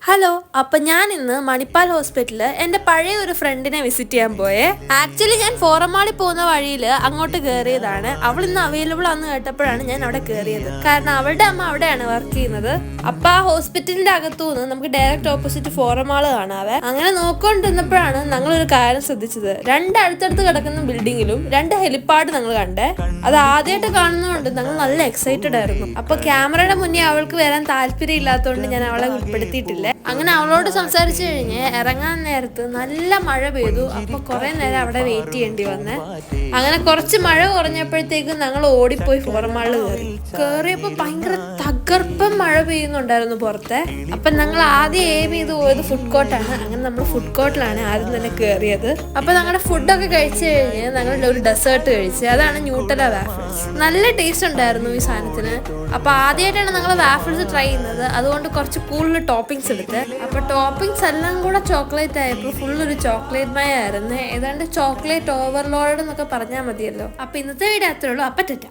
Hello, അപ്പൊ ഞാൻ ഇന്ന് മണിപ്പാൽ ഹോസ്പിറ്റലില് എന്റെ പഴയ ഒരു ഫ്രണ്ടിനെ വിസിറ്റ് ചെയ്യാൻ പോയേ. ആക്ച്വലി ഞാൻ ഫോറമാളിൽ പോകുന്ന വഴിയിൽ അങ്ങോട്ട് കയറിയതാണ്. അവൾ ഇന്ന് അവൈലബിൾ ആണെന്ന് കേട്ടപ്പോഴാണ് ഞാൻ അവിടെ കയറിയത്. കാരണം അവളുടെ അമ്മ അവിടെയാണ് വർക്ക് ചെയ്യുന്നത്. അപ്പൊ ആ ഹോസ്പിറ്റലിന്റെ അകത്തുനിന്ന് നമുക്ക് ഡയറക്റ്റ് ഓപ്പോസിറ്റ് ഫോറമാള് കാണാവേ. അങ്ങനെ നോക്കിക്കൊണ്ടിരുന്നപ്പോഴാണ് ഞങ്ങളൊരു കാര്യം ശ്രദ്ധിച്ചത്. രണ്ട് അടുത്തടുത്ത് കിടക്കുന്ന ബിൽഡിങ്ങിലും രണ്ട് ഹെലിപ്പാഡ് ഞങ്ങൾ കണ്ടേ. അത് ആദ്യമായിട്ട് കാണുന്നതുകൊണ്ട് ഞങ്ങൾ നല്ല എക്സൈറ്റഡ് ആയിരുന്നു. അപ്പൊ ക്യാമറയുടെ മുന്നേ അവൾക്ക് വരാൻ താല്പര്യം ഇല്ലാത്തതുകൊണ്ട് ഞാൻ അവളെ ഉൾപ്പെടുത്തിയിട്ടില്ല. അങ്ങനെ അവളോട് സംസാരിച്ചു കഴിഞ്ഞ് ഇറങ്ങാൻ നേരത്ത് നല്ല മഴ പെയ്തു. അപ്പൊ കുറെ നേരം അവിടെ വെയിറ്റ് ചെയ്യേണ്ടി വന്നേ. അങ്ങനെ കുറച്ച് മഴ കുറഞ്ഞപ്പോഴത്തേക്കും ഞങ്ങൾ ഓടിപ്പോയി ഫോറമാളിൽ കയറിയപ്പോ ഭയങ്കര തകർപ്പം മഴ പെയ്യുന്നുണ്ടായിരുന്നു പുറത്തെ. അപ്പൊ ഞങ്ങൾ ആദ്യം എയിം ചെയ്ത് പോയത് ഫുഡ് കോർട്ടാണ്. അങ്ങനെ നമ്മൾ ഫുഡ് കോർട്ടിലാണ് ആദ്യം തന്നെ കയറിയത്. അപ്പൊ ഞങ്ങളുടെ ഫുഡൊക്കെ കഴിച്ചു കഴിഞ്ഞ് ഞങ്ങളുടെ ഒരു ഡെസേർട്ട് കഴിച്ച്, അതാണ് ന്യൂട്ടല വാഫിൾസ്. നല്ല ടേസ്റ്റ് ഉണ്ടായിരുന്നു ഈ സാധനത്തിന്. അപ്പൊ ആദ്യമായിട്ടാണ് ഞങ്ങൾ വാഫിൾസ് ട്രൈ ചെയ്യുന്നത്. അതുകൊണ്ട് കുറച്ച് കൂടുതൽ ടോപ്പിംഗ്സ് എടുത്ത്. അപ്പൊ ടോപ്പിംഗ്സ് എല്ലാം കൂടെ ചോക്ലേറ്റ് ആയപ്പോൾ ഫുൾ ഒരു ചോക്ലേറ്റ് മയ ആയിരുന്നു. ഏതാണ്ട് ചോക്ലേറ്റ് ഓവർലോഡ് എന്നൊക്കെ പറഞ്ഞാൽ മതിയല്ലോ. അപ്പൊ ഇന്നത്തെ വീഡിയോ അത്രേ ഉള്ളൂ. അപ്പൊ ടാറ്റാ.